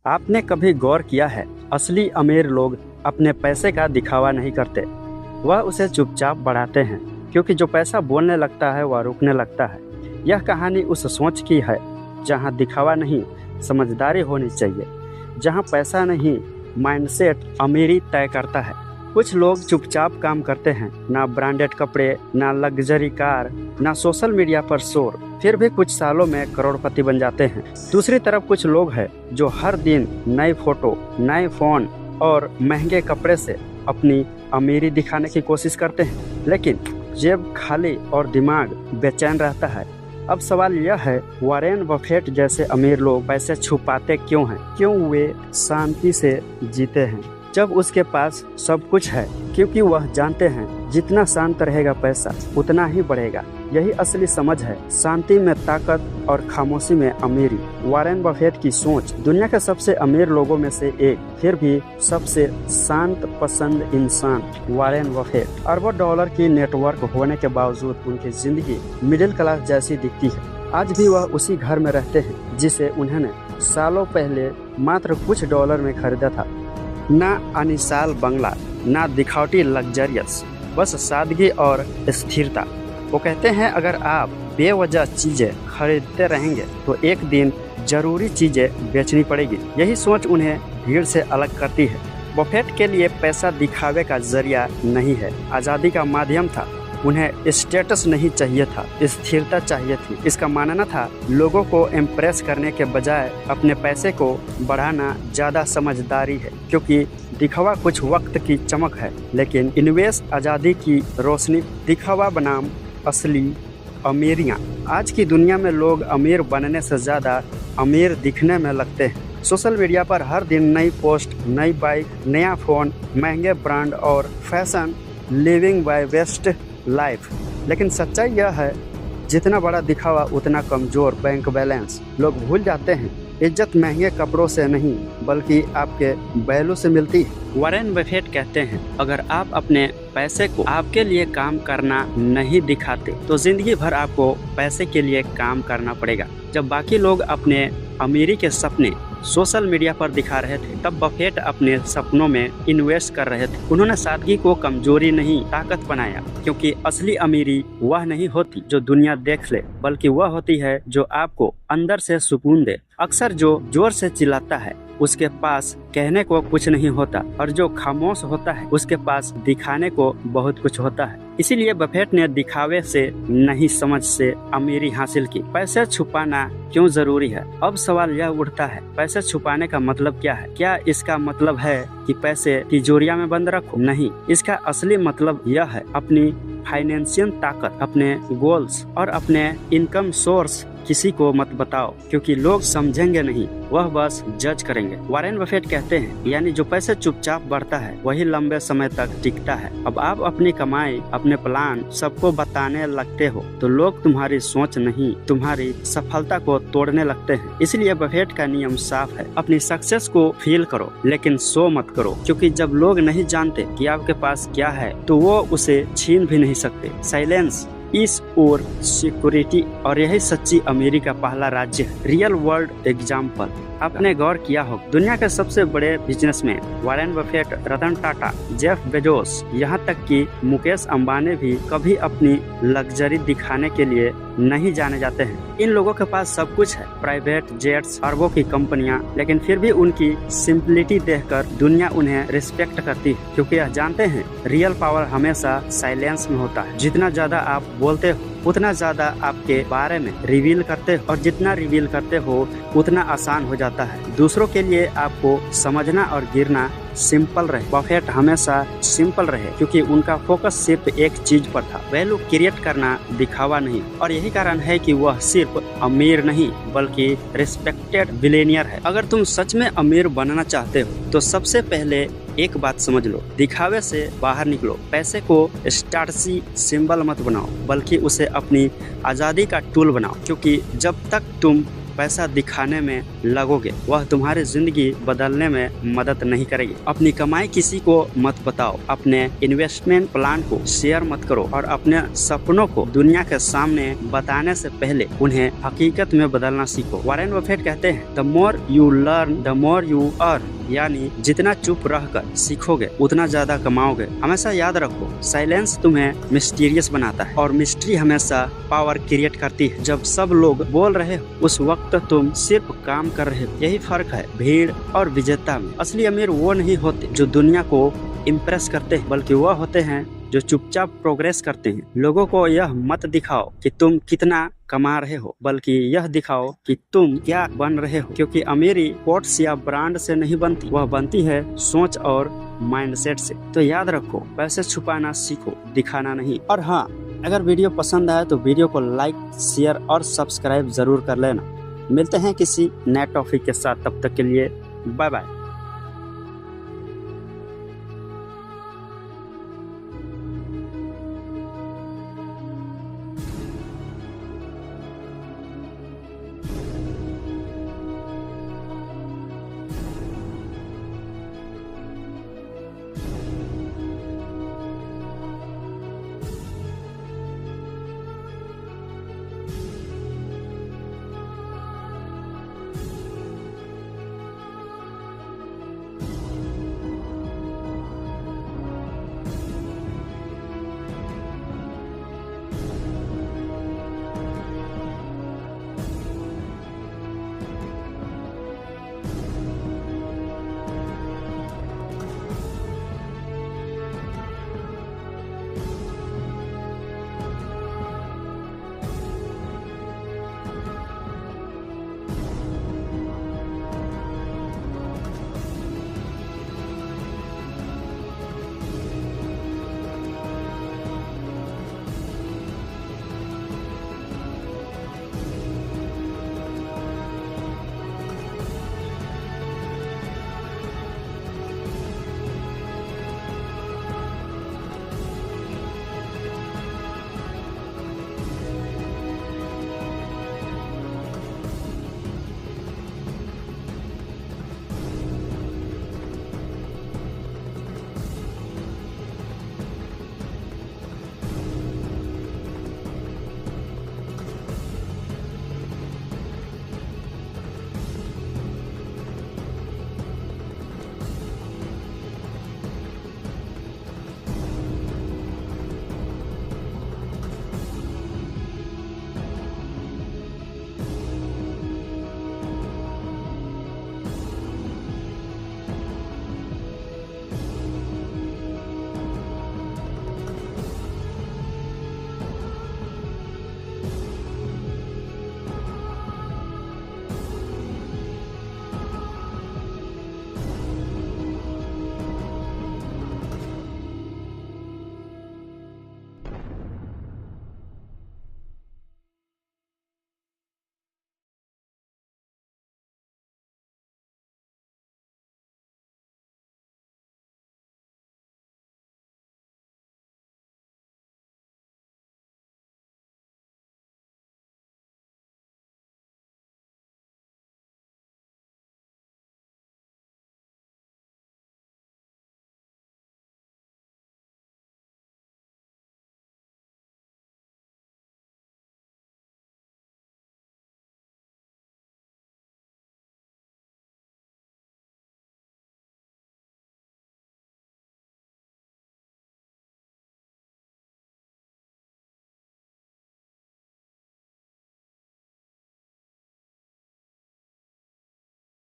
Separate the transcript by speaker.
Speaker 1: आपने कभी गौर किया है, असली अमीर लोग अपने पैसे का दिखावा नहीं करते, वह उसे चुपचाप बढ़ाते हैं, क्योंकि जो पैसा बोलने लगता है वह रुकने लगता है। यह कहानी उस सोच की है जहां दिखावा नहीं, समझदारी होनी चाहिए, जहां पैसा नहीं, माइंडसेट अमीरी तय करता है। कुछ लोग चुपचाप काम करते हैं, ना ब्रांडेड कपड़े, ना लग्जरी कार, ना सोशल मीडिया पर शोर, फिर भी कुछ सालों में करोड़पति बन जाते हैं। दूसरी तरफ कुछ लोग हैं जो हर दिन नई फोटो, नए फोन और महंगे कपड़े से अपनी अमीरी दिखाने की कोशिश करते हैं, लेकिन जेब खाली और दिमाग बेचैन रहता है। अब सवाल यह है, वॉरेन बफेट जैसे अमीर लोग पैसे छुपाते क्यों हैं? क्यों वे शांति से जीते हैं जब उसके पास सब कुछ है? क्योंकि वह जानते हैं जितना शांत रहेगा पैसा उतना ही बढ़ेगा। यही असली समझ है, शांति में ताकत और खामोशी में अमीरी। वॉरेन बफेट की सोच दुनिया के सबसे अमीर लोगों में से एक, फिर भी सबसे शांत पसंद इंसान वॉरेन बफेट। अरबों डॉलर की नेटवर्क होने के बावजूद उनकी जिंदगी मिडिल क्लास जैसी दिखती है। आज भी वह उसी घर में रहते हैं जिसे उन्होंने सालों पहले मात्र कुछ डॉलर में खरीदा था। ना अनिसाल बंगला, ना दिखावटी लग्जरियस, बस सादगी और स्थिरता। वो कहते हैं, अगर आप बेवजह चीज़ें खरीदते रहेंगे तो एक दिन जरूरी चीज़ें बेचनी पड़ेगी। यही सोच उन्हें भीड़ से अलग करती है। बफेट के लिए पैसा दिखावे का जरिया नहीं है, आज़ादी का माध्यम था। उन्हें स्टेटस नहीं चाहिए था, स्थिरता चाहिए थी। इसका मानना था, लोगों को इम्प्रेस करने के बजाय अपने पैसे को बढ़ाना ज़्यादा समझदारी है, क्योंकि दिखावा कुछ वक्त की चमक है, लेकिन इन्वेस्ट आज़ादी की रोशनी। दिखावा बनाम असली अमीरियाँ। आज की दुनिया में लोग अमीर बनने से ज़्यादा अमीर दिखने में लगते हैं। सोशल मीडिया पर हर दिन नई पोस्ट, नई बाइक, नया फ़ोन, महंगे ब्रांड और fashion, living by best life. लेकिन सच्चाई यह है, जितना बड़ा दिखावा उतना कमज़ोर बैंक बैलेंस। लोग भूल जाते हैं, इज्जत महंगे कपड़ों से नहीं बल्कि आपके वैल्यू से मिलती है। वॉरेन बफेट कहते हैं, अगर आप अपने पैसे को आपके लिए काम करना नहीं दिखाते तो जिंदगी भर आपको पैसे के लिए काम करना पड़ेगा। जब बाकी लोग अपने अमीरी के सपने सोशल मीडिया पर दिखा रहे थे, तब बफेट अपने सपनों में इन्वेस्ट कर रहे थे। उन्होंने सादगी को कमजोरी नहीं ताकत बनाया, क्योंकि असली अमीरी वह नहीं होती जो दुनिया देख ले, बल्कि वह होती है जो आपको अंदर से सुकून दे। अक्सर जो जोर से चिल्लाता है उसके पास कहने को कुछ नहीं होता, और जो खामोश होता है उसके पास दिखाने को बहुत कुछ होता है। इसीलिए बफेट ने दिखावे से नहीं, समझ से अमीरी हासिल की। पैसे छुपाना क्यों जरूरी है? अब सवाल यह उठता है, पैसे छुपाने का मतलब क्या है? क्या इसका मतलब है कि पैसे तिजोरिया में बंद रखो? नहीं, इसका असली मतलब यह है, अपनी फाइनेंशियल ताकत, अपने गोल्स और अपने इनकम सोर्स किसी को मत बताओ, क्योंकि लोग समझेंगे नहीं, वह बस जज करेंगे। वॉरेन बफेट कहते हैं, यानी जो पैसे चुपचाप बढ़ता है वही लंबे समय तक टिकता है। अब आप अपनी कमाई, अपने प्लान सबको बताने लगते हो तो लोग तुम्हारी सोच नहीं, तुम्हारी सफलता को तोड़ने लगते हैं। इसलिए बफेट का नियम साफ है, अपनी सक्सेस को फील करो लेकिन शो मत करो, क्योंकि जब लोग नहीं जानते कि आपके पास क्या है तो वो उसे छीन भी नहीं सकते। साइलेंस इस और सिक्योरिटी, और यही सच्ची अमीरी का पहला राज्य है। रियल वर्ल्ड एग्जाम्पल आपने गौर किया हो, दुनिया के सबसे बड़े businessman Warren Buffett, Ratan Tata, Jeff Bezos, यहाँ तक कि मुकेश अंबानी भी कभी अपनी लग्जरी दिखाने के लिए नहीं जाने जाते हैं। इन लोगों के पास सब कुछ है, प्राइवेट जेट्स, अरबों की कंपनियां, लेकिन फिर भी उनकी सिंपलिटी देखकर दुनिया उन्हें रिस्पेक्ट करती है, क्योंकि यह जानते हैं रियल पावर हमेशा साइलेंस में होता है। जितना ज्यादा आप बोलते हो उतना ज्यादा आपके बारे में रिवील करते हो, और जितना रिवील करते हो उतना आसान हो जाता है दूसरों के लिए आपको समझना और गिरना। सिंपल रहे, बफेट हमेशा सिंपल रहे, क्योंकि उनका फोकस सिर्फ एक चीज पर था, वैल्यू क्रिएट करना, दिखावा नहीं। और यही कारण है कि वह सिर्फ अमीर नहीं बल्कि रिस्पेक्टेड बिलियनियर है। अगर तुम सच में अमीर बनना चाहते हो तो सबसे पहले एक बात समझ लो, दिखावे से बाहर निकलो। पैसे को स्टेटसी सिंबल मत बनाओ, बल्कि उसे अपनी आजादी का टूल बनाओ, क्योंकि जब तक तुम पैसा दिखाने में लगोगे वह तुम्हारी जिंदगी बदलने में मदद नहीं करेगी। अपनी कमाई किसी को मत बताओ, अपने इन्वेस्टमेंट प्लान को शेयर मत करो और अपने सपनों को दुनिया के सामने बताने से पहले उन्हें हकीकत में बदलना सीखो। वॉरेन बफेट कहते हैं the more you learn the more you earn, यानी जितना चुप रहकर सीखोगे उतना ज्यादा कमाओगे। हमेशा याद रखो, साइलेंस तुम्हें मिस्टीरियस बनाता है और मिस्ट्री हमेशा पावर क्रिएट करती है। जब सब लोग बोल रहे हो उस वक्त तुम सिर्फ काम कर रहे हो। यही फर्क है भीड़ और विजेता में। असली अमीर वो नहीं होते जो दुनिया को इम्प्रेस करते हैं, बल्कि वह होते हैं जो चुपचाप प्रोग्रेस करते हैं। लोगों को यह मत दिखाओ कि तुम कितना कमा रहे हो, बल्कि यह दिखाओ कि तुम क्या बन रहे हो, क्योंकि अमीरी कोट्स या ब्रांड से नहीं बनती, वह बनती है सोच और माइंडसेट से। तो याद रखो, पैसे छुपाना सीखो, दिखाना नहीं। और हाँ, अगर वीडियो पसंद आए तो वीडियो को लाइक, शेयर और सब्सक्राइब जरूर कर लेना। मिलते हैं किसी नए टॉपिक के साथ, तब तक के लिए बाय बाय।